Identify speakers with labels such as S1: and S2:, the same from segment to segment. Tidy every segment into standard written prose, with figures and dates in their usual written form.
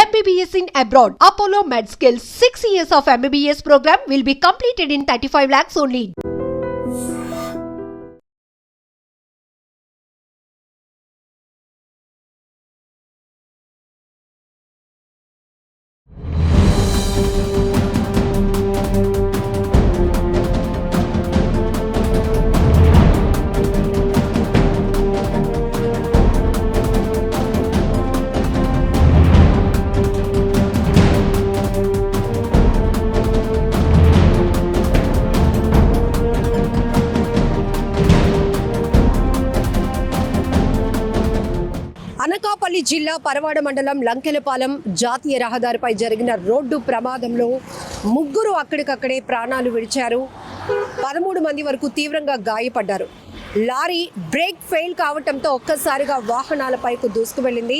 S1: MBBS in abroad. Apollo MedSkill 6 years of MBBS program will be completed in 35 lakhs only.
S2: Anakapalli జిల్లా పరవాడ మండలం లంకెలపాలెం జాతీయ రహదారిపై జరిగిన రోడ్డు ప్రమాదంలో ముగ్గురు అక్కడికక్కడే ప్రాణాలు విడిచారు. 13 మంది వరకు తీవ్రంగా గాయపడ్డారు. లారీ బ్రేక్ ఫెయిల్ కావడంతో ఒక్కసారిగా వాహనాలపైకు దూసుకువెళ్ళింది.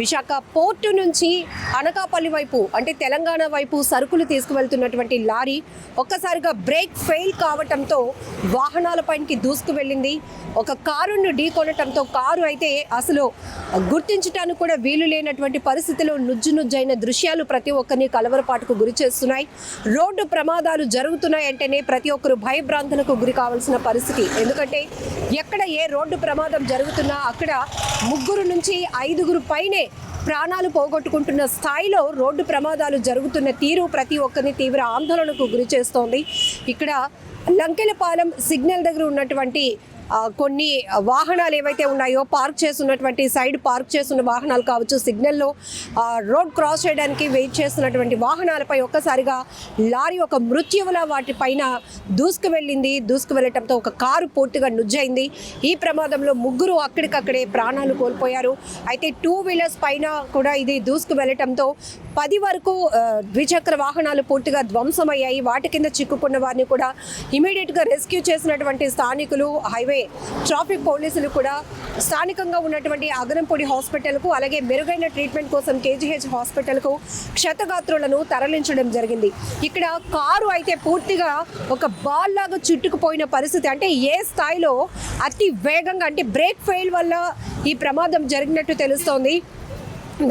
S2: విశాఖ పోర్టు నుంచి అనకాపల్లి వైపు అంటే తెలంగాణ వైపు సరుకులు తీసుకువెళ్తున్నటువంటి లారీ ఒక్కసారిగా బ్రేక్ ఫెయిల్ కావడంతో వాహనాలపైకి దూసుకువెళ్ళింది. ఒక కారును ఢీకొనటంతో కారు అయితే అసలు గుర్తించడానికి కూడా వీలు లేనటువంటి పరిస్థితిలో నుజ్జునుజ్జైన దృశ్యాలు ప్రతి ఒక్కరిని కలవరపాటుకు గురి చేస్తున్నాయి. రోడ్డు ప్రమాదాలు జరుగుతున్నాయంటేనే ప్రతి ఒక్కరు భయభ్రాంతులకు గురి కావాల్సిన పరిస్థితి. ఎందుకంటే ఎక్కడ ఏ రోడ్డు ప్రమాదం జరుగుతున్నా అక్కడ 3 నుంచి 5 పైనే ప్రాణాలు పోగొట్టుకుంటున్న స్థాయిలో రోడ్డు ప్రమాదాలు జరుగుతున్న తీరు ప్రతి ఒక్కరిని తీవ్ర ఆందోళనకు గురి చేస్తోంది. ఇక్కడ లంకెలపాలెం సిగ్నల్ దగ్గర ఉన్నటువంటి కొన్ని వాహనాలు ఏవైతే ఉన్నాయో పార్క్ చేస్తున్నటువంటి సైడ్ పార్క్ చేస్తున్న వాహనాలు కావచ్చు, సిగ్నల్లో రోడ్ క్రాస్ చేయడానికి వెయిట్ చేస్తున్నటువంటి వాహనాలపై ఒక్కసారిగా లారీ ఒక మృత్యువులా వాటిపైన దూసుకువెళ్ళటంతో ఒక కారు పూర్తిగా నుజ్జైంది. ఈ ప్రమాదంలో 3 అక్కడికక్కడే ప్రాణాలు కోల్పోయారు. అయితే 2 వీలర్స్ పైన కూడా ఇది దూసుకువెళ్ళటంతో 10 వరకు ద్విచక్ర వాహనాలు పూర్తిగా ధ్వంసమయ్యాయి. వాటి కింద చిక్కుకున్న వారిని కూడా ఇమీడియట్గా రెస్క్యూ చేసినటువంటి స్థానికులు, హైవే ట్రాఫిక్ పోలీసులు కూడా స్థానికంగా ఉన్నటువంటి అగనంపూడి హాస్పిటల్కు అలాగే మెరుగైన ట్రీట్మెంట్ కోసం కేజీహెచ్ హాస్పిటల్కు క్షతగాత్రులను తరలించడం జరిగింది. ఇక్కడ కారు అయితే పూర్తిగా ఒక బాల్ లాగా చుట్టుకుపోయిన పరిస్థితి. అంటే ఏ స్థాయిలో అతి వేగంగా అంటే బ్రేక్ ఫెయిల్ వల్ల ఈ ప్రమాదం జరిగినట్టు తెలుస్తోంది.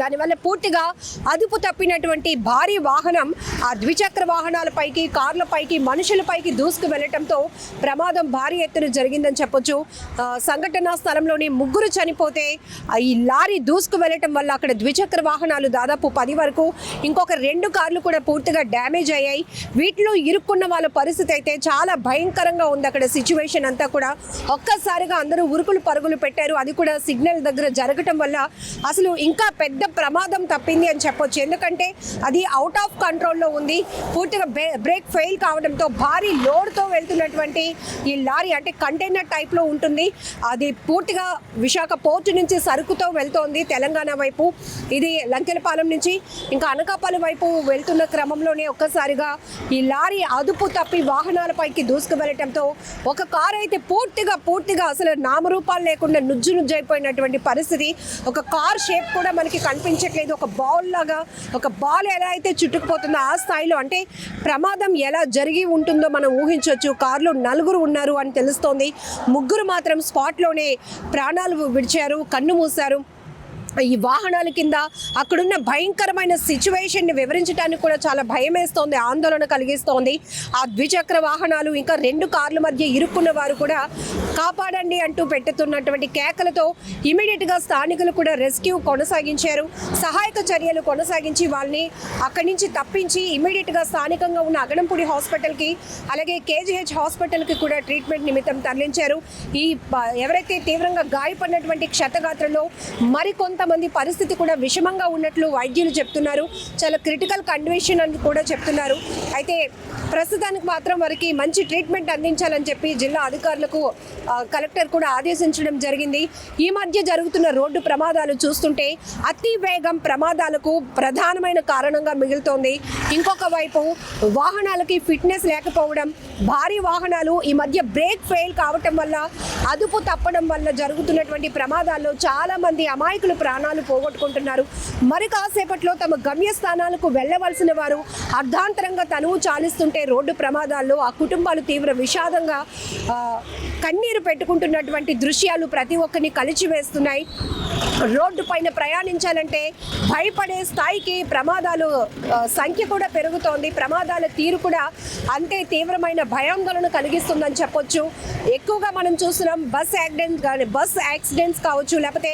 S2: దానివల్ల పూర్తిగా అదుపు తప్పినటువంటి భారీ వాహనం ఆ ద్విచక్ర వాహనాలపైకి, కార్లపైకి, మనుషులపైకి దూసుకు వెళ్ళటంతో ప్రమాదం భారీ ఎత్తున జరిగిందని చెప్పొచ్చు. సంఘటనా స్థలంలోని 3 చనిపోతే ఈ లారీ దూసుకు వెళ్ళటం వల్ల అక్కడ ద్విచక్ర వాహనాలు దాదాపు 10 వరకు, ఇంకొక 2 కార్లు కూడా పూర్తిగా డ్యామేజ్ అయ్యాయి. వీటిలో ఇరుక్కున్న వాళ్ళ పరిస్థితి అయితే చాలా భయంకరంగా ఉంది. అక్కడ సిచ్యువేషన్ అంతా కూడా ఒక్కసారిగా అందరూ ఉరుకులు పరుగులు పెట్టారు. అది కూడా సిగ్నల్ దగ్గర జరగటం వల్ల అసలు ఇంకా పెద్ద ప్రమాదం తప్పింది అని చెప్పొచ్చు. ఎందుకంటే అది అవుట్ ఆఫ్ కంట్రోల్లో ఉంది. పూర్తిగా బ్రేక్ ఫెయిల్ కావడంతో భారీ లోడ్తో వెళ్తున్నటువంటి ఈ లారీ అంటే కంటైనర్ టైప్లో ఉంటుంది. అది పూర్తిగా విశాఖ పోర్టు నుంచి సరుకుతో వెళ్తోంది తెలంగాణ వైపు. ఇది లంకెలపాలెం నుంచి ఇంకా అనకాపల్లి వైపు వెళ్తున్న క్రమంలోనే ఒక్కసారిగా ఈ లారీ అదుపు తప్పి వాహనాలపైకి దూసుకు వెళ్ళటంతో ఒక కారు అయితే పూర్తిగా అసలు నామరూపాలు లేకుండా నుజ్జైపోయినటువంటి పరిస్థితి. ఒక కార్ షేప్ కూడా మనకి కనిపించట్లేదు. ఒక బాల్ లాగా, ఒక బాల్ ఎలా అయితే చుట్టుకుపోతుందో ఆ స్థాయిలో అంటే ప్రమాదం ఎలా జరిగి ఉంటుందో మనం ఊహించవచ్చు. కారులో 4 ఉన్నారు అని తెలుస్తోంది. 3 మాత్రం స్పాట్లోనే ప్రాణాలు విడిచారు, కన్ను మూశారు. ఈ వాహనాల కింద అక్కడున్న భయంకరమైన సిచ్యువేషన్ని వివరించడానికి కూడా చాలా భయం వేస్తోంది, ఆందోళన కలిగిస్తోంది. ఆ ద్విచక్ర వాహనాలు ఇంకా 2 కార్ల మధ్య ఇరుక్కున్న వారు కూడా కాపాడండి అంటూ పెట్టుతున్నటువంటి కేకలతో ఇమీడియట్గా స్థానికులు కూడా రెస్క్యూ కొనసాగించారు. సహాయక చర్యలు కొనసాగించి వాళ్ళని అక్కడి నుంచి తప్పించి ఇమీడియట్గా స్థానికంగా ఉన్న అగనంపూడి హాస్పిటల్కి అలాగే కేజీహెచ్ హాస్పిటల్కి కూడా ట్రీట్మెంట్ నిమిత్తం తరలించారు. ఈ ఎవరైతే తీవ్రంగా గాయపడినటువంటి క్షతగాత్రలో మరికొంతమంది పరిస్థితి కూడా విషమంగా ఉన్నట్లు వైద్యులు చెప్తున్నారు. చాలా క్రిటికల్ కండిషన్ అని కూడా చెప్తున్నారు. అయితే ప్రస్తుతానికి మాత్రం వారికి మంచి ట్రీట్మెంట్ అందించాలని చెప్పి జిల్లా అధికారులకు కలెక్టర్ కూడా ఆదేశించడం జరిగింది. ఈ మధ్య జరుగుతున్న రోడ్డు ప్రమాదాలు చూస్తుంటే అతి వేగం ప్రమాదాలకు ప్రధానమైన కారణంగా మిగులుతోంది. ఇంకొక వైపు వాహనాలకి ఫిట్నెస్ లేకపోవడం, భారీ వాహనాలు ఈ మధ్య బ్రేక్ ఫెయిల్ కావటం వల్ల, అదుపు తప్పడం వల్ల జరుగుతున్నటువంటి ప్రమాదాల్లో చాలా మంది అమాయకులు ప్రాణాలు పోగొట్టుకుంటున్నారు. మరి కాసేపట్లో తమ గమ్యస్థానాలకు వెళ్ళవలసిన వారు అర్ధాంతరంగా తనువు చాలిస్తుంటే రోడ్డు ప్రమాదాల్లో ఆ కుటుంబాలు తీవ్ర విషాదంగా కన్నీరు పెట్టుకుంటున్నటువంటి దృశ్యాలు ప్రతి ఒక్కరిని కలిచివేస్తున్నాయి. రోడ్డు పైన ప్రయాణించాలంటే భయపడే స్థాయికి ప్రమాదాలు సంఖ్య కూడా పెరుగుతోంది. ప్రమాదాల తీరు కూడా అంతే తీవ్రమైన భయాందోళన కలిగిస్తుందని చెప్పొచ్చు. ఎక్కువగా మనం చూస్తున్నాం బస్ యాక్సిడెంట్స్ కావచ్చు, లేకపోతే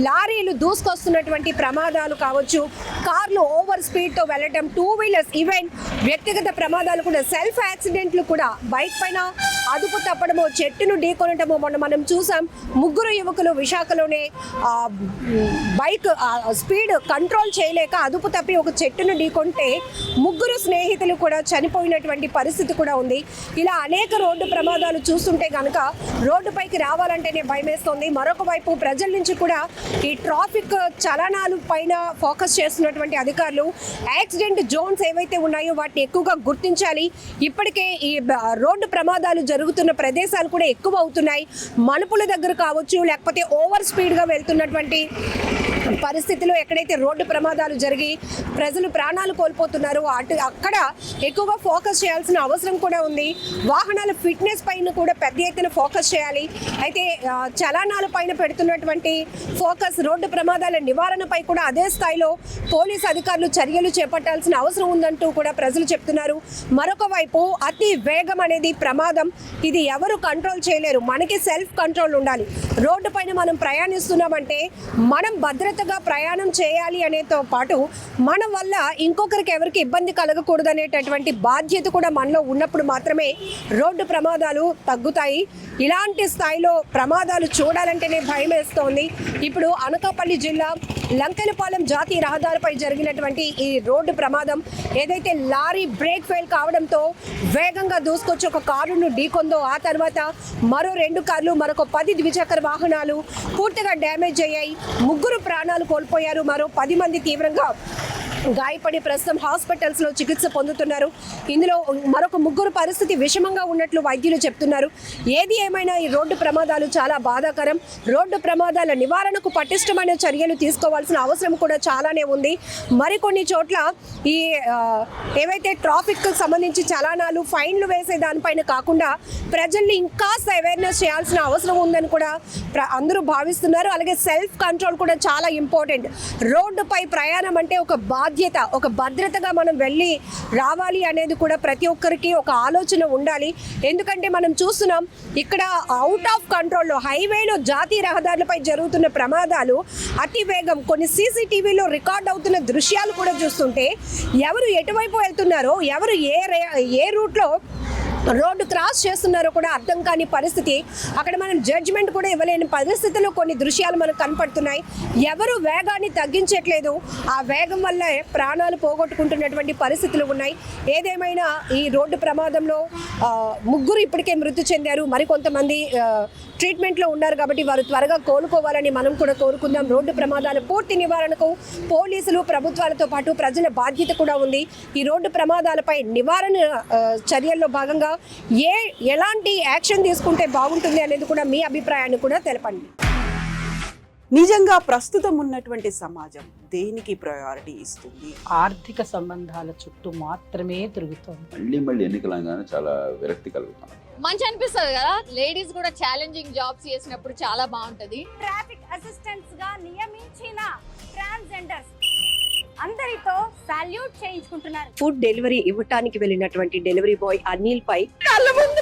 S2: లారీలు దూసుకొస్తున్నటువంటి ప్రమాదాలు కావచ్చు, కార్లు ఓవర్ స్పీడ్తో వెళ్ళటం, టూ వీలర్స్, ఈవెన్ వ్యక్తిగత ప్రమాదాలు కూడా, సెల్ఫ్ యాక్సిడెంట్లు కూడా, బైక్ పైన అదుపు తప్పడము, చెట్టును ఢీకొనటము. మొన్న మనం చూసాం, ముగ్గురు యువకులు విశాఖలోనే బైక్ స్పీడ్ కంట్రోల్ చేయలేక అదుపు తప్పి ఒక చెట్టును ఢీకొంటే ముగ్గురు స్నేహితులు కూడా చనిపోయినటువంటి పరిస్థితి కూడా ఉంది. ఇలా అనేక రోడ్డు ప్రమాదాలు చూస్తుంటే కనుక రోడ్డుపైకి రావాలంటేనే భయమేస్తోంది. మరొక వైపు ప్రజల నుంచి కూడా ఈ ట్రాఫిక్ చలనాలు పైన ఫోకస్ చేస్తున్నటువంటి అధికారులు యాక్సిడెంట్ జోన్స్ ఏవైతే ఉన్నాయో వాటిని ఎక్కువగా గుర్తించాలి. ఇప్పటికే ఈ రోడ్డు ప్రమాదాలు జరుగుతున్న ప్రదేశాలు కూడా ఎక్కువ అవుతున్నాయి. మలుపుల దగ్గర కావచ్చు, లేకపోతే ఓవర్ స్పీడ్గా వెళ్తున్నటువంటి పరిస్థితుల్లో ఎక్కడైతే రోడ్డు ప్రమాదాలు జరిగి ప్రజలు ప్రాణాలు కోల్పోతున్నారో అక్కడ ఎక్కువగా ఫోకస్ చేయాల్సిన అవసరం కూడా ఉంది. వాహనాల ఫిట్నెస్ పైన కూడా పెద్ద ఎత్తున ఫోకస్ చేయాలి. అయితే చలనాల పైన పెడుతున్నటువంటి ఫోకస్ రోడ్డు ప్రమాదాల నివారణపై కూడా అదే స్థాయిలో పోలీసు అధికారులు చర్యలు చేపట్టాల్సిన అవసరం ఉందంటూ కూడా ప్రజలు చెప్తున్నారు. మరొక వైపు అతి వేగం అనేది ప్రమాదం. ఇది ఎవరు కంట్రోల్ చేయలేరు. మనకి సెల్ఫ్ కంట్రోల్ ఉండాలి. రోడ్డు పైన మనం ప్రయాణిస్తున్నామంటే మనం భద్రతగా ప్రయాణం చేయాలి అనేతో పాటు మన వల్ల ఇంకొకరికి ఎవరికి ఇబ్బంది కలగకూడదు అనేటటువంటి బాధ్యత కూడా మనలో ఉన్నప్పుడు మాత్రమే రోడ్డు ప్రమాదాలు తగ్గుతాయి. ఇలాంటి స్థాయిలో ప్రమాదాలు చూడాలంటేనే భయం వేస్తోంది. ఇప్పుడు అనకాపల్లి జిల్లా లంకెలపాలెం జాతీయ రహదారిపై జరిగినటువంటి ఈ రోడ్డు ప్రమాదం ఏదైతే లారీ బ్రేక్ ఫెయిల్ కావడంతో వేగంగా దూసుకొచ్చి ఒక కారును ఢీకొందో, ఆ తర్వాత మరో 2 కార్లు, మరొక 10 ద్విచక్ర వాహనాలు పూర్తిగా డ్యామేజ్ అయ్యాయి. ముగ్గురు ప్రాణాలు కోల్పోయారు. మరో 10 మంది తీవ్రంగా గాయపడి ప్రస్తుతం హాస్పిటల్స్లో చికిత్స పొందుతున్నారు. ఇందులో మరొక ముగ్గురు పరిస్థితి విషమంగా ఉన్నట్లు వైద్యులు చెప్తున్నారు. ఏది ఏమైనా ఈ రోడ్డు ప్రమాదాలు చాలా బాధాకరం. రోడ్డు ప్రమాదాల నివారణకు పటిష్టమైన చర్యలు తీసుకోవాల్సిన అవసరం కూడా చాలానే ఉంది. మరికొన్ని చోట్ల ఈ ఏవైతే ట్రాఫిక్కు సంబంధించి చలానాలు, ఫైన్లు వేసే దానిపైన కాకుండా ప్రజల్ని ఇంకాస్త అవేర్నెస్ చేయాల్సిన అవసరం ఉందని కూడా అందరూ భావిస్తున్నారు. అలాగే సెల్ఫ్ కంట్రోల్ కూడా చాలా ఇంపార్టెంట్. రోడ్డుపై ప్రయాణం అంటే ఒక బాధ్యత, ఒక భద్రతగా మనం వెళ్ళి రావాలి అనేది కూడా ప్రతి ఒక్కరికి ఒక ఆలోచన ఉండాలి. ఎందుకంటే మనం చూస్తున్నాం ఇక్కడ అవుట్ ఆఫ్ కంట్రోల్లో హైవేలో జాతీయ రహదారులపై జరుగుతున్న ప్రమాదాలు, అతి వేగం, కొన్ని సీసీటీవీలో రికార్డ్ అవుతున్న దృశ్యాలు కూడా చూస్తుంటే ఎవరు ఎటువైపు వెళ్తున్నారో, ఎవరు ఏ రూట్లో రోడ్డు క్రాస్ చేస్తున్నారో కూడా అర్థం కాని పరిస్థితి. అక్కడ మనం జడ్జిమెంట్ కూడా ఇవ్వలేని పరిస్థితుల్లో కొన్ని దృశ్యాలు మనకు కనపడుతున్నాయి. ఎవరు వేగాన్ని తగ్గించట్లేదు. ఆ వేగం వల్లే ప్రాణాలు పోగొట్టుకుంటున్నటువంటి పరిస్థితులు ఉన్నాయి. ఏదేమైనా ఈ రోడ్డు ప్రమాదంలో ముగ్గురు ఇప్పటికే మృతి చెందారు. మరికొంతమంది ట్రీట్మెంట్లో ఉన్నారు. కాబట్టి వారు త్వరగా కోలుకోవాలని మనం కూడా కోరుకుందాం. రోడ్డు ప్రమాదాల పూర్తి నివారణకు పోలీసులు, ప్రభుత్వాలతో పాటు ప్రజల బాధ్యత కూడా ఉంది. ఈ రోడ్డు ప్రమాదాలపై నివారణ చర్యల్లో భాగంగా ఎలాంటి యాక్షన్ తీసుకుంటే బాగుంటుంది అనేది కూడా మీ అభిప్రాయాన్ని కూడా తెలపండి.
S3: నిజంగా ప్రస్తుతం ఉన్నటువంటి సమాజం దేనికి ప్రయారిటీ ఇస్తుంది?
S4: ఆర్థిక సంబంధాల చుట్టూ మాత్రమే తిరుగుతుంది.
S5: మళ్ళీ ఎన్నికలంగానే చాలా విరక్తి కలుగుతాం.
S6: మంచి అనిపిస్తుంది కదా. లేడీస్ కూడా ఛాలెంజింగ్ జాబ్స్ చేసినప్పుడు చాలా బాగుంటది.
S7: ట్రాఫిక్ అసిస్టెంట్స్ గా నియమించిన ట్రాన్స్జెండర్స్ అందరితో సాల్యూట్ చేయించుకుంటున్నారు.
S2: ఫుడ్ డెలివరీ ఇవ్వటానికి వెళ్ళినటువంటి డెలివరీ బాయ్ అనిల్ పై కళ్ళ ముందు